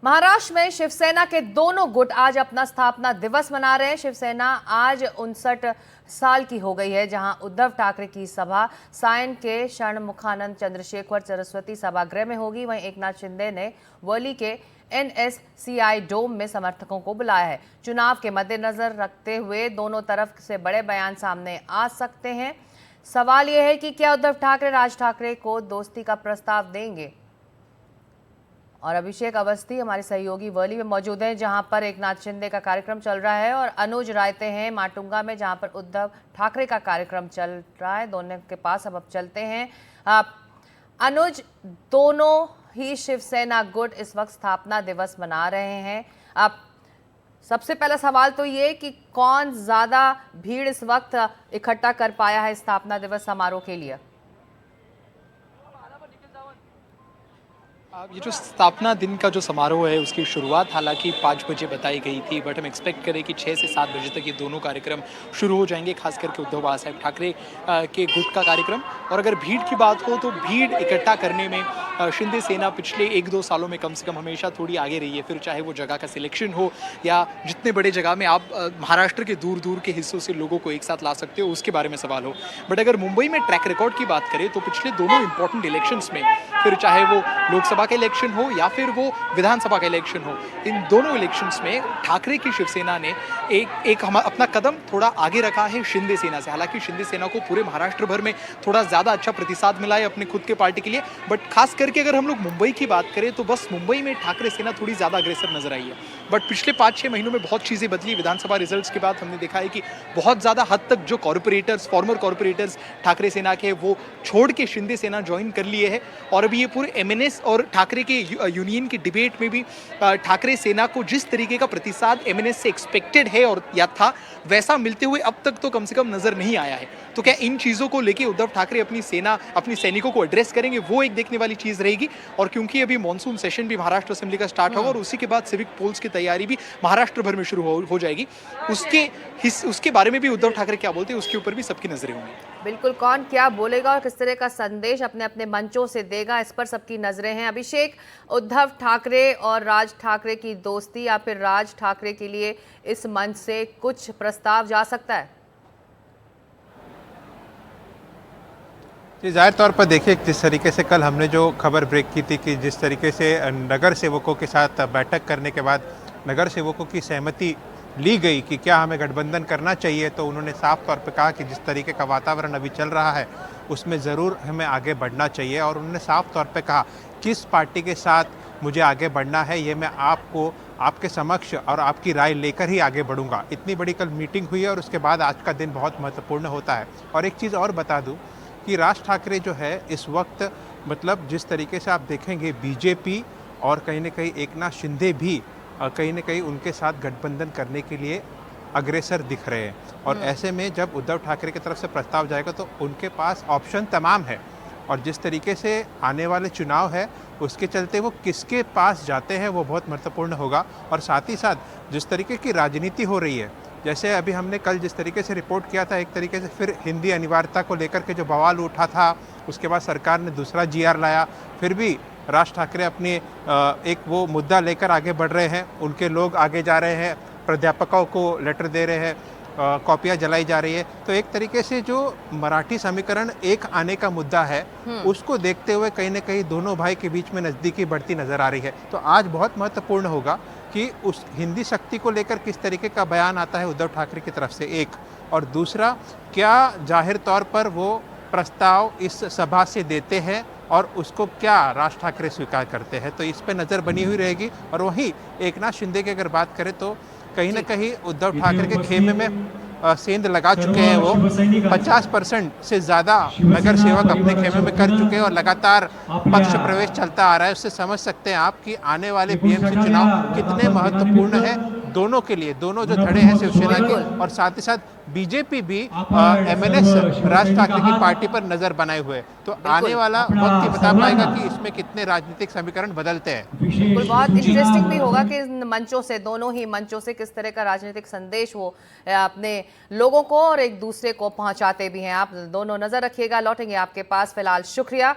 महाराष्ट्र में शिवसेना के दोनों गुट आज अपना स्थापना दिवस मना रहे हैं। शिवसेना आज 59 साल की हो गई है, जहां उद्धव ठाकरे की सभा सायन के षणमुखानंद चंद्रशेखर सरस्वती सभागृह में होगी। वहीं एकनाथ शिंदे ने वर्ली के NSCI डोम में समर्थकों को बुलाया है। चुनाव के मद्देनजर रखते हुए दोनों तरफ से बड़े बयान सामने आ सकते हैं। सवाल यह है कि क्या उद्धव ठाकरे राज ठाकरे को दोस्ती का प्रस्ताव देंगे। और अभिषेक अवस्थी हमारे सहयोगी वर्ली में मौजूद हैं, जहां पर एकनाथ शिंदे का कार्यक्रम चल रहा है, और अनुज रायते हैं माटुंगा में, जहां पर उद्धव ठाकरे का कार्यक्रम चल रहा है। दोनों के पास अब चलते हैं। अनुज, दोनों ही शिवसेना गुट इस वक्त स्थापना दिवस मना रहे हैं। अब सबसे पहला सवाल तो ये कि कौन ज्यादा भीड़ इस वक्त इकट्ठा कर पाया है स्थापना दिवस समारोह के लिए। ये जो स्थापना दिन का जो समारोह है उसकी शुरुआत हालांकि 5 बजे बताई गई थी, बट हम एक्सपेक्ट करें कि 6 से 7 बजे तक ये दोनों कार्यक्रम शुरू हो जाएंगे, खास करके उद्धव साहब ठाकरे के गुट का कार्यक्रम। और अगर भीड़ की बात हो तो भीड़ इकट्ठा करने में शिंदे सेना पिछले 1-2 सालों में कम से कम हमेशा थोड़ी आगे रही है। फिर चाहे वो जगह का सिलेक्शन हो या जितने बड़े जगह में आप महाराष्ट्र के दूर दूर के हिस्सों से लोगों को एक साथ ला सकते हो, उसके बारे में सवाल हो। बट अगर मुंबई में ट्रैक रिकॉर्ड की बात करें तो पिछले दोनों इंपॉर्टेंट इलेक्शंस में, फिर चाहे वो लोकसभा का इलेक्शन हो या फिर वो विधानसभा का इलेक्शन हो, इन दोनों इलेक्शंस में ठाकरे की शिवसेना ने एक अपना कदम थोड़ा आगे रखा है शिंदे सेना से। हालांकि शिंदे सेना को पूरे महाराष्ट्र भर में थोड़ा ज़्यादा अच्छा प्रतिसाद मिला है अपने खुद के पार्टी के लिए, बट खास करके अगर हम लोग मुंबई की बात करें तो बस मुंबई में ठाकरे सेना थोड़ी ज़्यादा अग्रेसर नजर आई है। बट पिछले 5-6 महीनों में बहुत चीज़ें बदली। विधानसभा रिजल्ट्स के बाद हमने देखा है कि बहुत ज़्यादा हद तक जो कॉर्पोरेटर्स, फॉर्मर कॉर्पोरेटर्स ठाकरे सेना के, वो छोड़ के शिंदे सेना ज्वाइन कर लिए है। और अभी ये पूरे MNS और ठाकरे के यूनियन की डिबेट में भी ठाकरे सेना को जिस तरीके का प्रतिसाद MNS से एक्सपेक्टेड है और या था, वैसा मिलते हुए अब तक तो कम से कम नजर नहीं आया है। तो क्या इन चीज़ों को लेके उद्धव ठाकरे अपनी सेना, अपनी सैनिकों को एड्रेस करेंगे, वो एक देखने वाली चीज़ रहेगी। और क्योंकि अभी मॉनसून सेशन भी महाराष्ट्र असेंबली का स्टार्ट होगा और उसी के बाद सिविक पोल्स की तैयारी भी महाराष्ट्र भर में शुरू हो जाएगी, उसके बारे में भी उद्धव ठाकरे क्या बोलते हैं उसके ऊपर भी सबकी नजरें होंगी। बिल्कुल, कौन क्या बोलेगा और किस तरह का संदेश अपने अपने मंचों से देगा, इस पर सबकी नजरें हैं। अभिषेक, उद्धव ठाकरे और राज ठाकरे की दोस्ती या फिर राज ठाकरे के लिए इस मंच से कुछ प्रस्ताव जा सकता है? जी, ज़ाहिर तौर पर देखिए, जिस तरीके से कल हमने जो खबर ब्रेक की थी कि जिस तरीके से नगर सेवकों के साथ बैठक करने के बाद नगर सेवकों की सहमति ली गई कि क्या हमें गठबंधन करना चाहिए, तो उन्होंने साफ तौर पर कहा कि जिस तरीके का वातावरण अभी चल रहा है उसमें ज़रूर हमें आगे बढ़ना चाहिए। और उन्होंने साफ तौर पर कहा किस पार्टी के साथ मुझे आगे बढ़ना है, ये मैं आपको आपके समक्ष और आपकी राय लेकर ही आगे बढ़ूंगा। इतनी बड़ी कल मीटिंग हुई है और उसके बाद आज का दिन बहुत महत्वपूर्ण होता है। और एक चीज़ और बता दूं कि राज ठाकरे जो है इस वक्त, मतलब जिस तरीके से आप देखेंगे बीजेपी और कहीं ना कहीं एकनाथ शिंदे भी कहीं ना कहीं उनके साथ गठबंधन करने के लिए अग्रेसर दिख रहे हैं। और ऐसे में जब उद्धव ठाकरे की तरफ से प्रस्ताव जाएगा तो उनके पास ऑप्शन तमाम है। और जिस तरीके से आने वाले चुनाव है उसके चलते वो किसके पास जाते हैं वो बहुत महत्वपूर्ण होगा। और साथ ही साथ जिस तरीके की राजनीति हो रही है, जैसे अभी हमने कल जिस तरीके से रिपोर्ट किया था, एक तरीके से फिर हिंदी अनिवार्यता को लेकर के जो बवाल उठा था, उसके बाद सरकार ने दूसरा GR लाया, फिर भी राज ठाकरे अपने एक वो मुद्दा लेकर आगे बढ़ रहे हैं। उनके लोग आगे जा रहे हैं, प्राध्यापकों को लेटर दे रहे हैं, कॉपियाँ जलाई जा रही है। तो एक तरीके से जो मराठी समीकरण एक आने का मुद्दा है उसको देखते हुए कहीं ना कहीं दोनों भाई के बीच में नज़दीकी बढ़ती नज़र आ रही है। तो आज बहुत महत्वपूर्ण होगा कि उस हिंदी शक्ति को लेकर किस तरीके का बयान आता है उद्धव ठाकरे की तरफ से, एक, और दूसरा क्या जाहिर तौर पर वो प्रस्ताव इस सभा से देते हैं और उसको क्या राज ठाकरे स्वीकार करते हैं। तो इस पे नज़र बनी हुई रहेगी। और वहीं एकनाथ शिंदे की अगर बात करें तो कहीं ना कहीं उद्धव ठाकरे के खेमे में सेंध लगा चुके हैं। वो 50% से ज़्यादा नगर सेवक अपने खेमे में कर चुके हैं और लगातार पक्ष प्रवेश चलता आ रहा है। उससे समझ सकते हैं आप कि आने वाले BMC चुनाव कितने महत्वपूर्ण है दोनों के लिए, दोनों जो धड़े हैं शिवसेना के। और साथ ही साथ बीजेपी भी MNS राज ठाकरे की पार्टी पर नजर बनाए हुए। तो आने वाला वक्त ही बता पाएगा कि इसमें कितने राजनीतिक समीकरण बदलते हैं। बिल्कुल, बहुत इंटरेस्टिंग भी होगा कि इन मंचों से, दोनों ही मंचों से किस तरह का राजनीतिक संदेश वो अपने लोगों को और एक दूसरे को पहुंचाते भी हैं। आप दोनों नजर रखिएगा, लौटेंगे आपके पास। फिलहाल शुक्रिया।